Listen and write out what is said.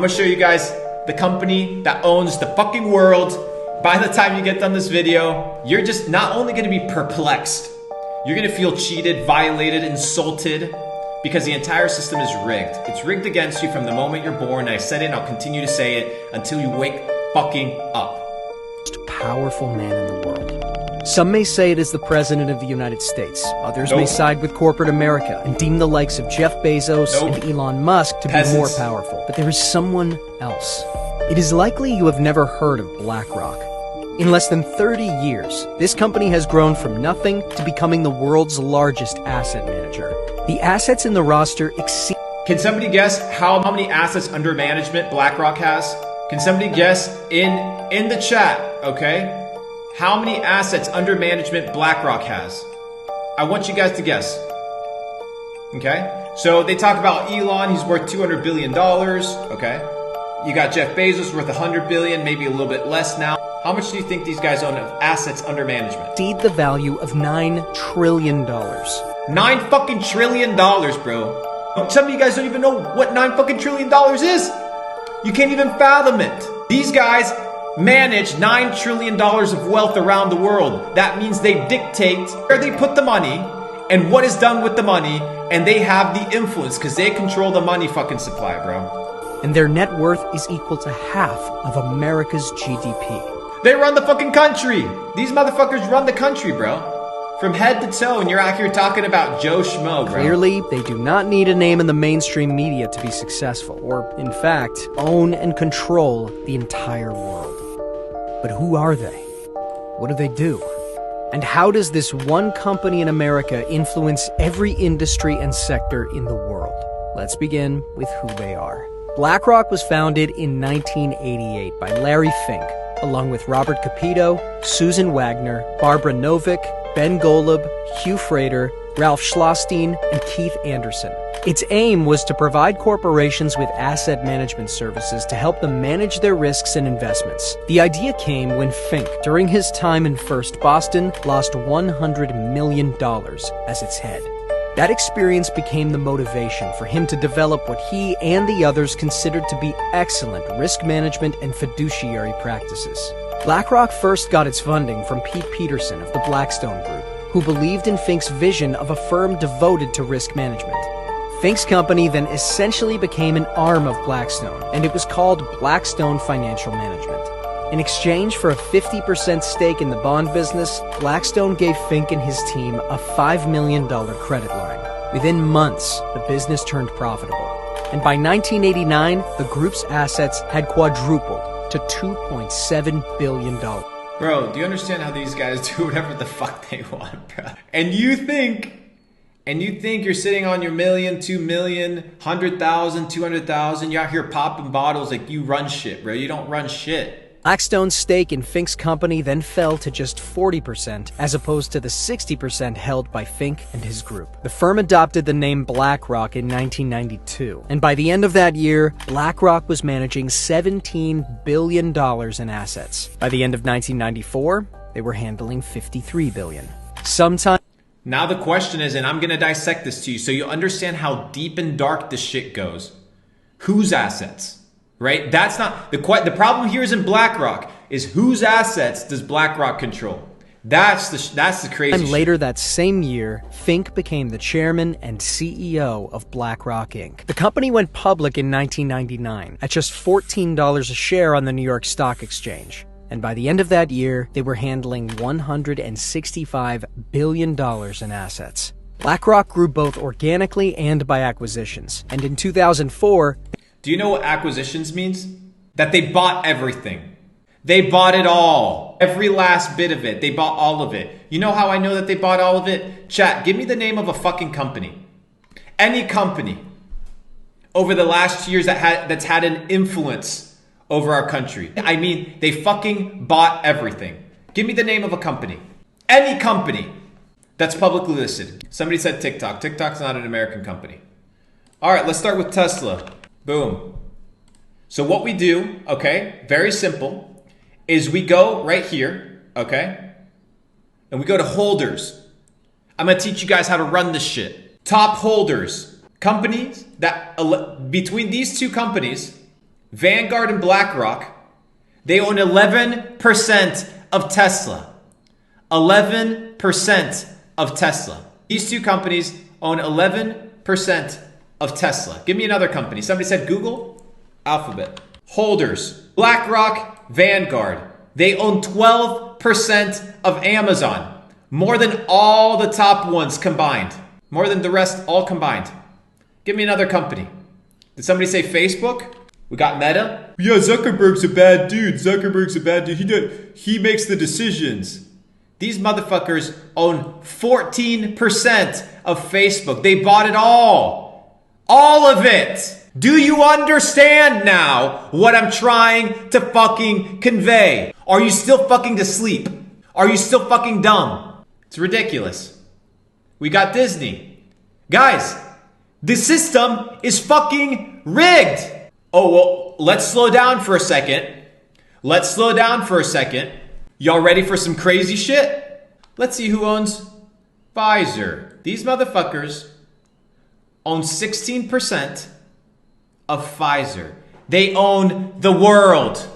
I'm gonna show you guys the company that owns the fucking world. By the time you get done this video, you're just not only gonna be perplexed, you're gonna feel cheated, violated, insulted, because the entire system is rigged. It's rigged against you from the moment you're born. I said it and I'll continue to say it until you wake fucking up. Most powerful man in the world. Some may say it is the President of the United States. Others may side with corporate America and deem the likes of Jeff Bezos and Elon Musk to be more powerful. But there is someone else. It is likely you have never heard of BlackRock. In less than 30 years, this company has grown from nothing to becoming the world's largest asset manager. The assets in the roster exceed... Can somebody guess how many assets under management BlackRock has? Can somebody guess in the chat, okay? How many assets under management BlackRock has? I want you guys to guess. Okay? So they talk about Elon, he's worth $200 billion, okay? You got Jeff Bezos worth $100 billion, maybe a little bit less now. How much do you think these guys own of assets under management? Exceed the value of $9 trillion. $9 fucking trillion, bro. Some of you guys don't even know what $9 fucking trillion is. You can't even fathom it. These guys manage $9 trillion of wealth around the world. That means they dictate where they put the money and what is done with the money, and they have the influence because they control the money fucking supply, bro. And their net worth is equal to half of America's GDP. They run the fucking country. These motherfuckers run the country, bro. From head to toe, and you're out here talking about Joe Schmo, bro. Clearly, they do not need a name in the mainstream media to be successful, or, in fact, own and control the entire world. But who are they? What do they do? And how does this one company in America influence every industry and sector in the world? Let's begin with who they are. BlackRock was founded in 1988 by Larry Fink, along with Robert Capito, Susan Wagner, Barbara Novick, Ben Golub, Hugh Frater, Ralph Schlosstein, and Keith Anderson. Its aim was to provide corporations with asset management services to help them manage their risks and investments. The idea came when Fink, during his time in First Boston, lost $100 million as its head. That experience became the motivation for him to develop what he and the others considered to be excellent risk management and fiduciary practices. BlackRock first got its funding from Pete Peterson of the Blackstone Group, who believed in Fink's vision of a firm devoted to risk management. Fink's company then essentially became an arm of Blackstone, and it was called Blackstone Financial Management. In exchange for a 50% stake in the bond business, Blackstone gave Fink and his team a $5 million credit line. Within months, the business turned profitable. And by 1989, the group's assets had quadrupled to $2.7 billion. Bro, do you understand how these guys do whatever the fuck they want, bro? And you think you're sitting on your million, 2 million, 100,000, 200,000, you're out here popping bottles like you run shit, bro. You don't run shit. Blackstone's stake in Fink's company then fell to just 40%, as opposed to the 60% held by Fink and his group. The firm adopted the name BlackRock in 1992, and by the end of that year, BlackRock was managing $17 billion in assets. By the end of 1994, they were handling $53 billion. Now the question is, and I'm gonna dissect this to you so you understand how deep and dark this shit goes. Whose assets? Right? That's not the problem here is in BlackRock is whose assets does BlackRock control? That's the crazy shit. And later that same year, Fink became the chairman and CEO of BlackRock Inc. The company went public in 1999 at just $14 a share on the New York Stock Exchange. And by the end of that year, they were handling $165 billion in assets. BlackRock grew both organically and by acquisitions. And in 2004, do you know what acquisitions means? That they bought everything. They bought it all. Every last bit of it. They bought all of it. You know how I know that they bought all of it? Chat, give me the name of a fucking company. Any company over the last years that's had an influence over our country. I mean, they fucking bought everything. Give me the name of a company. Any company that's publicly listed. Somebody said TikTok. TikTok's not an American company. All right, let's start with Tesla. Boom. So what we do, okay, very simple, is we go right here, okay, and we go to holders. I'm going to teach you guys how to run this shit. Top holders, companies that, between these two companies, Vanguard and BlackRock, they own 11% of Tesla. 11% of Tesla. These two companies own 11% of Tesla. Give me another company. Somebody said Google? Alphabet. Holders. BlackRock, Vanguard. They own 12% of Amazon. More than all the top ones combined. More than the rest all combined. Give me another company. Did somebody say Facebook? We got Meta. Yeah, Zuckerberg's a bad dude. Zuckerberg's a bad dude. He makes the decisions. These motherfuckers own 14% of Facebook. They bought it all. All of it. Do you understand now what I'm trying to fucking convey? Are you still fucking asleep? Are you still fucking dumb? It's ridiculous. We got Disney. Guys, the system is fucking rigged. Oh, well, let's slow down for a second. Let's slow down for a second. Y'all ready for some crazy shit? Let's see who owns Pfizer. These motherfuckers own 16% of Pfizer. They own the world.